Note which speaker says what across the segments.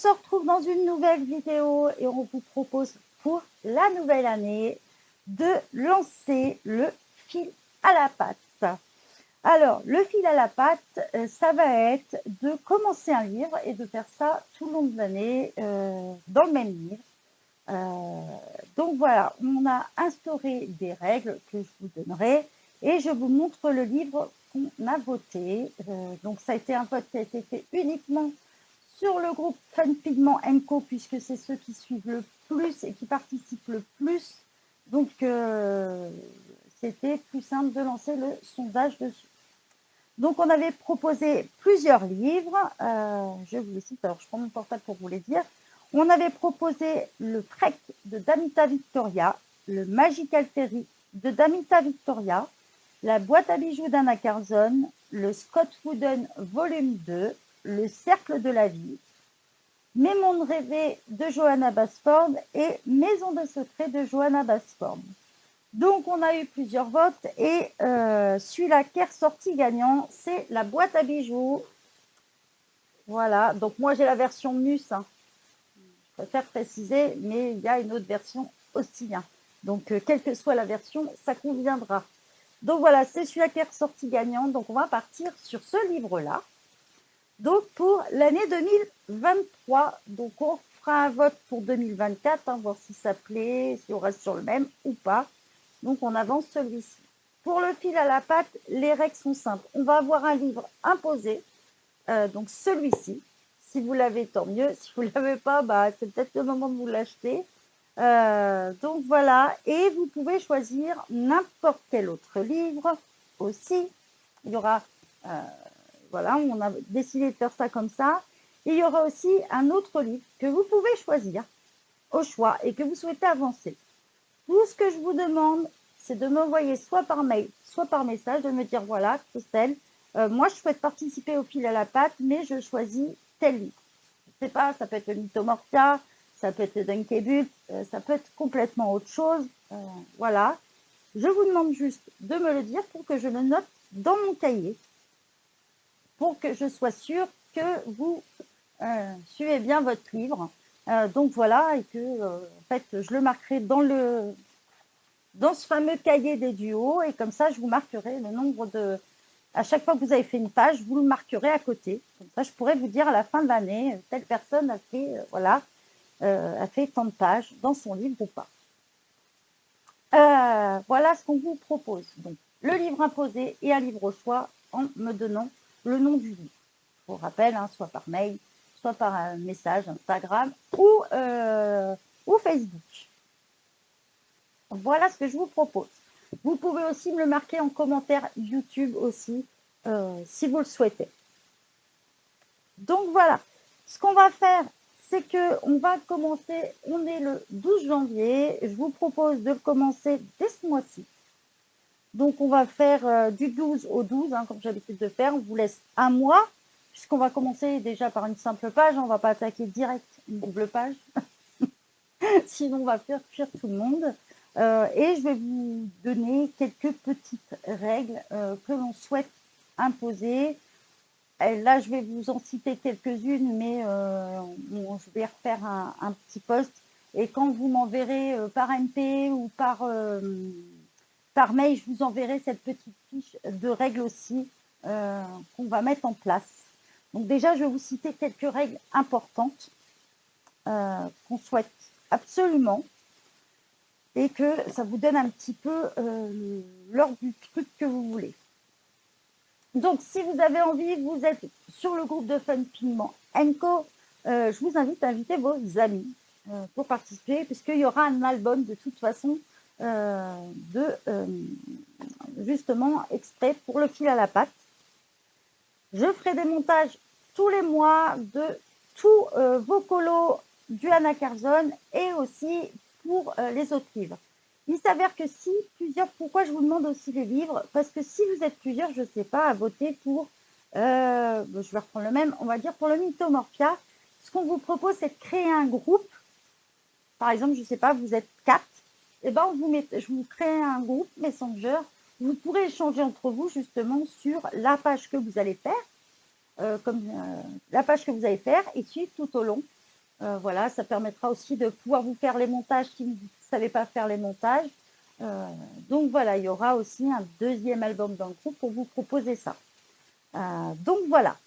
Speaker 1: se retrouve dans une nouvelle vidéo et on vous propose pour la nouvelle année de lancer le fil à la patte. Alors, le fil à la patte, ça va être de commencer un livre et de faire ça tout le long de l'année dans le même livre. Donc voilà, on a instauré des règles que je vous donnerai et je vous montre le livre qu'on a voté. Donc ça a été un vote qui a été fait uniquement sur le groupe Fun Pigment Co puisque c'est ceux qui suivent le plus et qui participent le plus. Donc c'était plus simple de lancer le sondage dessus. Donc on avait proposé plusieurs livres. Je vous les cite, alors je prends mon portable pour vous les dire. On avait proposé le Trek de Damita Victoria, le Magical Fairy de Damita Victoria, la boîte à bijoux d'Anna Carson, le Scott Wooden volume 2, le Cercle de la vie, Mes mondes rêvés de Johanna Basford et Maison de secret de Johanna Basford. Donc on a eu plusieurs votes et celui-là qui est ressorti gagnant, c'est la boîte à bijoux. Voilà, donc moi j'ai la version Mus, hein. Je préfère préciser, mais il y a une autre version aussi. Hein. Donc quelle que soit la version, ça conviendra. Donc voilà, c'est celui-là qui est ressorti gagnant. Donc on va partir sur ce livre-là. Donc pour l'année 2023, donc on fera un vote pour 2024, hein, voir si ça plaît, si on reste sur le même ou pas. Donc on avance celui-ci. Pour le fil à la patte, les règles sont simples. On va avoir un livre imposé, donc celui-ci. Si vous l'avez, tant mieux. Si vous ne l'avez pas, bah, c'est peut-être le moment de vous l'acheter. Donc voilà, et vous pouvez choisir n'importe quel autre livre aussi. Il y aura, voilà, on a décidé de faire ça comme ça. Et il y aura aussi un autre livre que vous pouvez choisir au choix et que vous souhaitez avancer. Tout ce que je vous demande, c'est de m'envoyer soit par mail, soit par message, de me dire, voilà, Christelle, moi, je souhaite participer au fil à la patte, mais je choisis tel livre. Je ne sais pas, ça peut être le Mythomorphia, ça peut être le Dunkebut, ça peut être complètement autre chose. Voilà. Je vous demande juste de me le dire pour que je le note dans mon cahier, pour que je sois sûre que vous suivez bien votre livre. Donc voilà, et que en fait, je le marquerai dans ce fameux cahier des duos, et comme ça, je vous marquerai le nombre de... À chaque fois que vous avez fait une page, vous le marquerez à côté. Comme ça, je pourrais vous dire à la fin de l'année, telle personne a fait, voilà, a fait tant de pages dans son livre ou pas. Voilà ce qu'on vous propose. Donc, le livre imposé et un livre au choix en me donnant le nom du livre. Je vous rappelle, hein, soit par mail, soit par un message Instagram ou Facebook. Voilà ce que je vous propose. Vous pouvez aussi me le marquer en commentaire YouTube aussi, si vous le souhaitez. Donc voilà, ce qu'on va faire, c'est qu'on va commencer, on est le 12 janvier, je vous propose de commencer dès ce mois-ci. Donc on va faire du 12 au 12, hein, comme j'ai l'habitude de faire, on vous laisse un mois, puisqu'on va commencer déjà par une simple page, on ne va pas attaquer direct une double page, sinon on va faire fuir tout le monde. Et je vais vous donner quelques petites règles que l'on souhaite imposer. Et là, je vais vous en citer quelques-unes, mais je vais refaire un petit post. Et quand vous m'enverrez par MP ou par mail, je vous enverrai cette petite fiche de règles aussi qu'on va mettre en place. Donc déjà, je vais vous citer quelques règles importantes qu'on souhaite absolument et que ça vous donne un petit peu l'ordre du truc que vous voulez. Donc, si vous avez envie, vous êtes sur le groupe de Fun Pigment Co, je vous invite à inviter vos amis pour participer, puisqu'il y aura un album de toute façon justement extrait pour le fil à la patte. Je ferai des montages tous les mois de tous vos colos du Anna Carson et aussi pour les autres livres. Il s'avère que si plusieurs, pourquoi je vous demande aussi les livres, parce que si vous êtes plusieurs, je ne sais pas, à voter pour, je vais reprendre le même, on va dire pour le Mythomorphia, ce qu'on vous propose, c'est de créer un groupe. Par exemple, je ne sais pas, vous êtes 4, et ben je vous crée un groupe Messenger. Vous pourrez échanger entre vous justement sur la page que vous allez faire, la page que vous allez faire et suivre tout au long. Voilà, ça permettra aussi de pouvoir vous faire les montages si vous ne savez pas faire les montages. Donc voilà, il y aura aussi un deuxième album dans le groupe pour vous proposer ça. Donc voilà,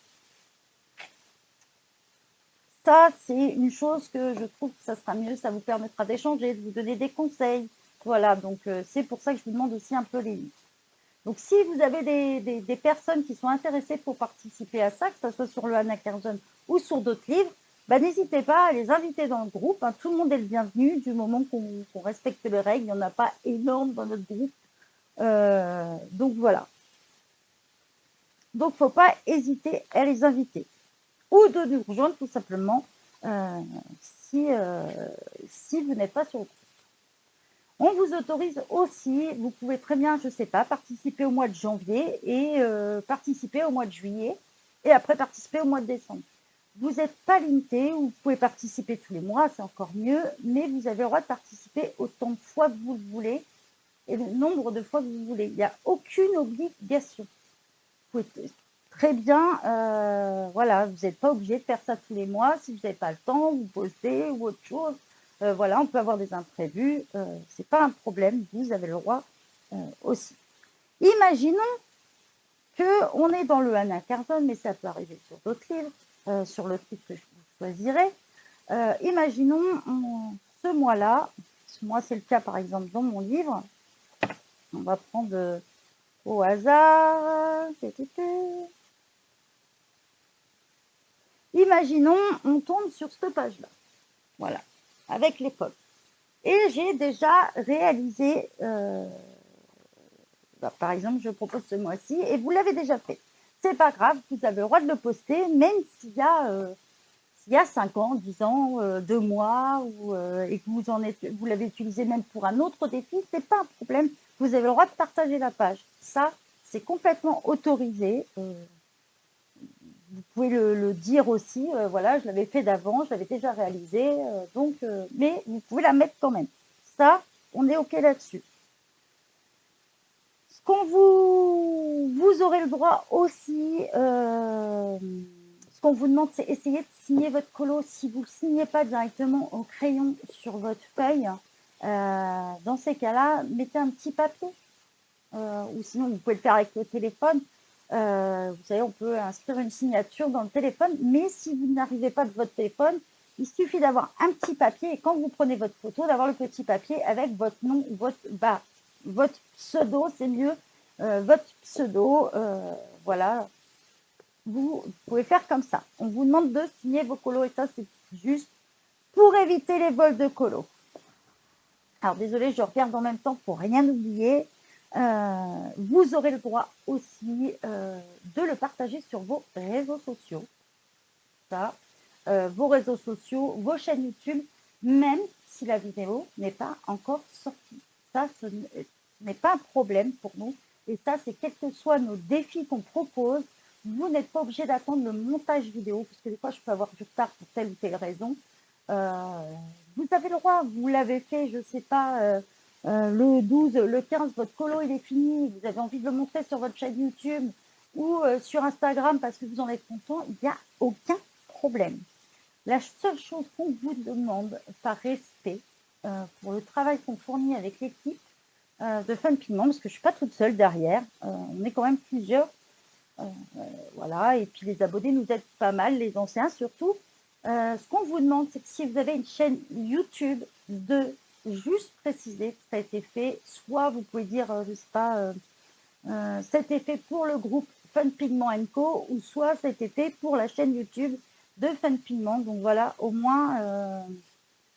Speaker 1: ça c'est une chose que je trouve que ça sera mieux, ça vous permettra d'échanger, de vous donner des conseils. Voilà, donc c'est pour ça que je vous demande aussi un peu les livres. Donc si vous avez des personnes qui sont intéressées pour participer à ça, que ce soit sur le Hannah Kershaw ou sur d'autres livres, bah, n'hésitez pas à les inviter dans le groupe. Hein. Tout le monde est le bienvenu du moment qu'on respecte les règles. Il n'y en a pas énorme dans notre groupe. Donc voilà. Donc il ne faut pas hésiter à les inviter. Ou de nous rejoindre tout simplement euh, si vous n'êtes pas sur le groupe. On vous autorise aussi, vous pouvez très bien, je ne sais pas, participer au mois de janvier et participer au mois de juillet et après participer au mois de décembre. Vous n'êtes pas limité, vous pouvez participer tous les mois, c'est encore mieux, mais vous avez le droit de participer autant de fois que vous le voulez et le nombre de fois que vous voulez. Il n'y a aucune obligation. Vous pouvez très bien, voilà, vous n'êtes pas obligé de faire ça tous les mois. Si vous n'avez pas le temps, vous postez ou autre chose. Voilà, on peut avoir des imprévus. C'est pas un problème. Vous avez le droit aussi. Imaginons qu'on est dans le Hannah Kershaw, mais ça peut arriver sur d'autres livres, sur le titre que je vous choisirai. Imaginons ce mois-là, moi c'est le cas par exemple dans mon livre, on va prendre au hasard. Imaginons, on tombe sur cette page-là, voilà, avec l'école. Et j'ai déjà réalisé, bah, par exemple, je propose ce mois-ci, et vous l'avez déjà fait. C'est pas grave, vous avez le droit de le poster, même s'il y a 5 ans, 10 ans, 2 mois, et que vous l'avez utilisé même pour un autre défi, c'est pas un problème. Vous avez le droit de partager la page. Ça, c'est complètement autorisé. Vous pouvez le dire aussi, voilà, je l'avais fait d'avant, je l'avais déjà réalisé, mais vous pouvez la mettre quand même. Ça, on est OK là-dessus. Ce qu'on vous aurez le droit aussi, ce qu'on vous demande, c'est essayer de signer votre colo. Si vous ne le signez pas directement au crayon sur votre feuille, dans ces cas-là, mettez un petit papier. Ou sinon, vous pouvez le faire avec le téléphone. Vous savez, on peut inscrire une signature dans le téléphone, mais si vous n'arrivez pas de votre téléphone, il suffit d'avoir un petit papier et quand vous prenez votre photo, d'avoir le petit papier avec votre nom ou votre pseudo, c'est mieux, votre pseudo, voilà. Vous pouvez faire comme ça. On vous demande de signer vos colos et ça, c'est juste pour éviter les vols de colos. Alors, désolé, je regarde en même temps pour rien oublier. Vous aurez le droit aussi de le partager sur vos réseaux sociaux. Ça, vos réseaux sociaux, vos chaînes YouTube, même si la vidéo n'est pas encore sortie. Ça, ce n'est pas un problème pour nous. Et ça, c'est quels que soient nos défis qu'on propose, vous n'êtes pas obligé d'attendre le montage vidéo, parce que des fois, je peux avoir du retard pour telle ou telle raison. Vous avez le droit, vous l'avez fait, je ne sais pas, le 12, le 15, votre colo il est fini, vous avez envie de le montrer sur votre chaîne YouTube ou sur Instagram parce que vous en êtes content, il n'y a aucun problème. La seule chose qu'on vous demande par respect pour le travail qu'on fournit avec l'équipe de Fun Pigment, parce que je ne suis pas toute seule derrière, on est quand même plusieurs, voilà, et puis les abonnés nous aident pas mal, les anciens surtout. Ce qu'on vous demande, c'est que si vous avez une chaîne YouTube, de juste préciser que ça a été fait, soit vous pouvez dire, je ne sais pas, ça a été fait pour le groupe Fun Pigment Co, ou soit ça a été fait pour la chaîne YouTube de Fun Pigment. Donc voilà, au moins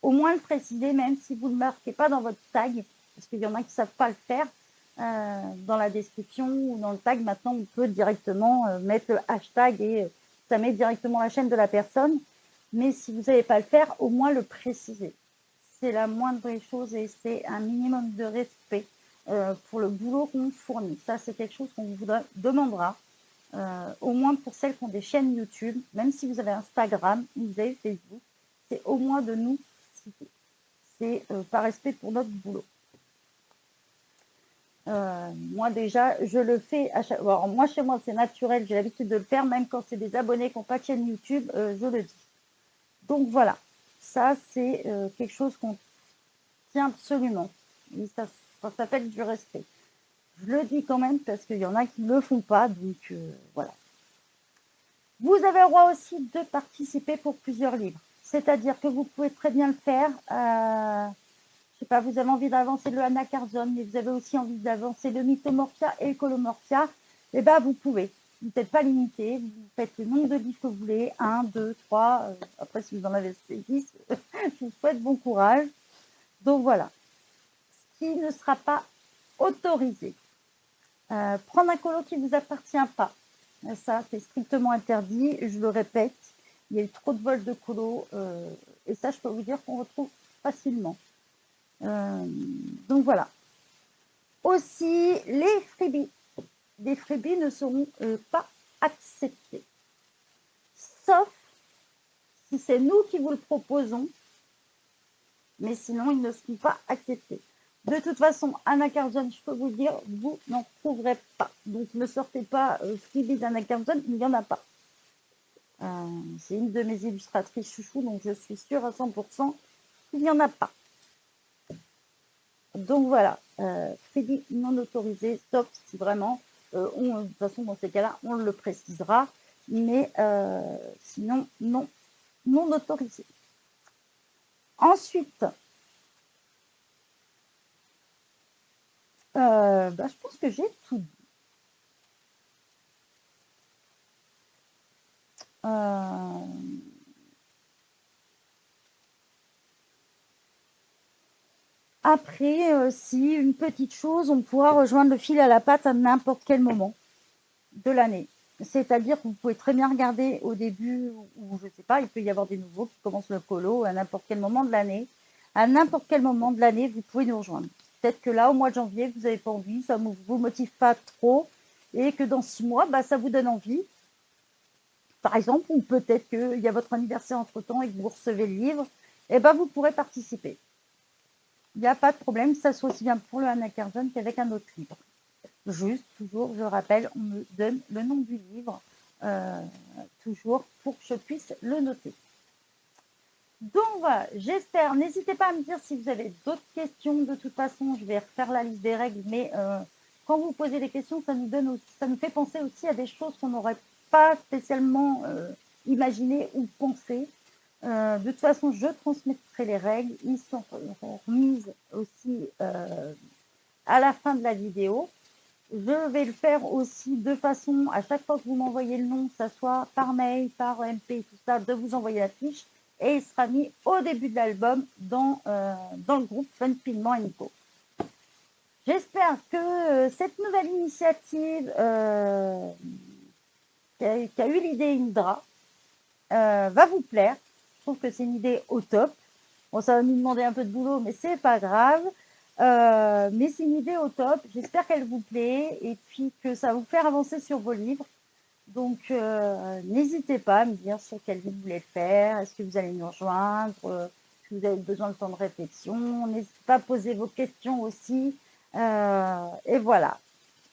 Speaker 1: le préciser, même si vous ne le marquez pas dans votre tag, parce qu'il y en a qui ne savent pas le faire. Dans la description ou dans le tag, maintenant, on peut directement mettre le hashtag et ça met directement la chaîne de la personne. Mais si vous ne savez pas le faire, au moins le préciser. C'est la moindre des choses et c'est un minimum de respect pour le boulot qu'on fournit. Ça, c'est quelque chose qu'on vous demandera, au moins pour celles qui ont des chaînes YouTube, même si vous avez Instagram ou vous avez Facebook, c'est au moins de nous citer. C'est par respect pour notre boulot. Moi déjà, je le fais à chaque... Alors, moi, chez moi, c'est naturel, j'ai l'habitude de le faire, même quand c'est des abonnés qui n'ont pas de chaîne YouTube, je le dis. Donc voilà. ça, c'est quelque chose qu'on tient absolument. Et ça s'appelle du respect. Je le dis quand même parce qu'il y en a qui ne le font pas, donc voilà. Vous avez le droit aussi de participer pour plusieurs livres. C'est-à-dire que vous pouvez très bien le faire. Je sais pas, vous avez envie d'avancer le Anacarzon, mais vous avez aussi envie d'avancer le Mythomorphia et le Colomorphia. Eh bien, vous pouvez. Vous n'êtes pas limité. Vous faites le nombre de livres que vous voulez. 1, 2, 3. Après, si vous en avez 10, je vous souhaite bon courage. Donc voilà. Ce qui ne sera pas autorisé. Prendre un colo qui ne vous appartient pas. Ça, c'est strictement interdit. Je le répète, il y a eu trop de vols de colo. Et ça, je peux vous dire qu'on retrouve facilement. Donc voilà. Aussi, les freebies. Les freebies ne seront pas acceptés. Sauf si c'est nous qui vous le proposons. Mais sinon, ils ne seront pas acceptés. De toute façon, Anacarzon, je peux vous dire, vous n'en trouverez pas. Donc, ne sortez pas freebie d'Anacarzon, il n'y en a pas. C'est une de mes illustratrices chouchou, donc je suis sûre à 100% qu'il n'y en a pas. Donc voilà, freebie non autorisé, sauf si vraiment, de toute façon, dans ces cas-là, on le précisera, mais sinon, non autorisé. Ensuite, je pense que j'ai tout dit. Après, si une petite chose, on pourra rejoindre le fil à la patte à n'importe quel moment de l'année. C'est-à-dire que vous pouvez très bien regarder au début, ou je ne sais pas, il peut y avoir des nouveaux qui commencent le colo à n'importe quel moment de l'année. À n'importe quel moment de l'année, vous pouvez nous rejoindre. Peut-être que là, au mois de janvier, vous n'avez pas envie, ça ne vous motive pas trop, et que dans 6 mois, ça vous donne envie. Par exemple, ou peut-être qu'il y a votre anniversaire entre-temps et que vous recevez le livre, et vous pourrez participer. Il n'y a pas de problème, ça soit aussi bien pour le Anacarzon qu'avec un autre livre. Juste, toujours, je rappelle, on me donne le nom du livre, toujours, pour que je puisse le noter. Donc voilà, j'espère, n'hésitez pas à me dire si vous avez d'autres questions. De toute façon, je vais refaire la liste des règles, mais quand vous posez des questions, ça nous fait penser aussi à des choses qu'on n'aurait pas spécialement imaginées ou pensées. De toute façon, je transmettrai les règles. Ils sont remises aussi à la fin de la vidéo. Je vais le faire aussi de façon, à chaque fois que vous m'envoyez le nom, que ce soit par mail, par MP, tout ça, de vous envoyer la fiche. Et il sera mis au début de l'album dans le groupe Fun Pigment Co. J'espère que cette nouvelle initiative qu'a eu l'idée Indra va vous plaire. Je trouve que c'est une idée au top. Bon, ça va nous demander un peu de boulot, mais c'est pas grave. Mais c'est une idée au top. J'espère qu'elle vous plaît et puis que ça va vous faire avancer sur vos livres. Donc, n'hésitez pas à me dire sur quel livre vous voulez le faire. Est-ce que vous allez nous rejoindre? Est-ce que vous avez besoin de temps de réflexion? N'hésitez pas à poser vos questions aussi. Et voilà.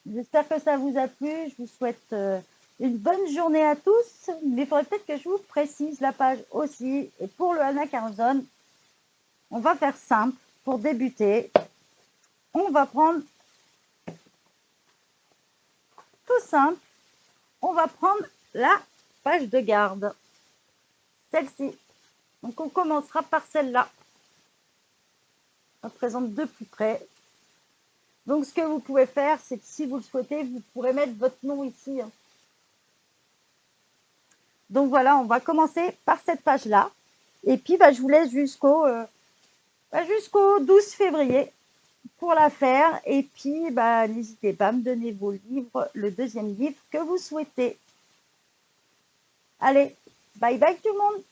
Speaker 1: J'espère que ça vous a plu. Je vous souhaite une bonne journée à tous. Mais il faudrait peut-être que je vous précise la page aussi. Et pour le Anacarzon, on va faire simple pour débuter. On va prendre tout simple. On va prendre la page de garde. Celle-ci. Donc, on commencera par celle-là. On présente de plus près. Donc, ce que vous pouvez faire, c'est que si vous le souhaitez, vous pourrez mettre votre nom ici. Donc, voilà, on va commencer par cette page-là. Et puis, je vous laisse jusqu'au 12 février pour la faire. Et puis, n'hésitez pas à me donner vos livres, le deuxième livre que vous souhaitez. Allez, bye bye tout le monde!